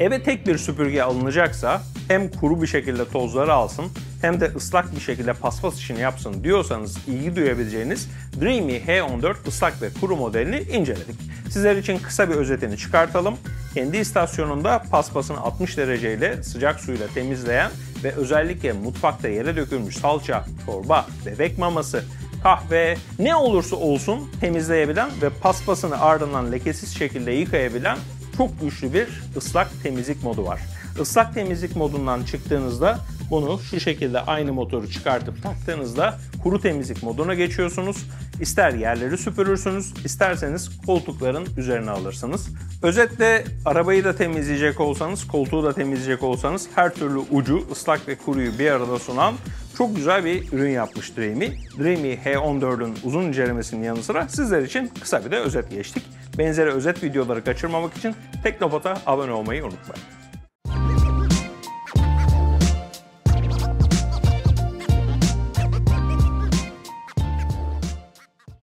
Eve tek bir süpürge alınacaksa hem kuru bir şekilde tozları alsın hem de ıslak bir şekilde paspas işini yapsın diyorsanız ilgi duyabileceğiniz Dreamy H14 ıslak ve kuru modelini inceledik. Sizler için kısa bir özetini çıkartalım. Kendi istasyonunda paspasını 60 dereceyle sıcak suyla temizleyen ve özellikle mutfakta yere dökülmüş salça, çorba, bebek maması, kahve ne olursa olsun temizleyebilen ve paspasını ardından lekesiz şekilde yıkayabilen çok güçlü bir ıslak temizlik modu var. Islak temizlik modundan çıktığınızda bunu şu şekilde aynı motoru çıkartıp taktığınızda kuru temizlik moduna geçiyorsunuz. İster yerleri süpürürsünüz, isterseniz koltukların üzerine alırsınız. Özetle arabayı da temizleyecek olsanız, koltuğu da temizleyecek olsanız her türlü ucu, ıslak ve kuruyu bir arada sunan çok güzel bir ürün yapmış Dreamy. Dreamy H14'ün uzun incelemesinin yanı sıra sizler için kısa bir de özet geçtik. Benzeri özet videoları kaçırmamak için Teknopat'a abone olmayı unutmayın.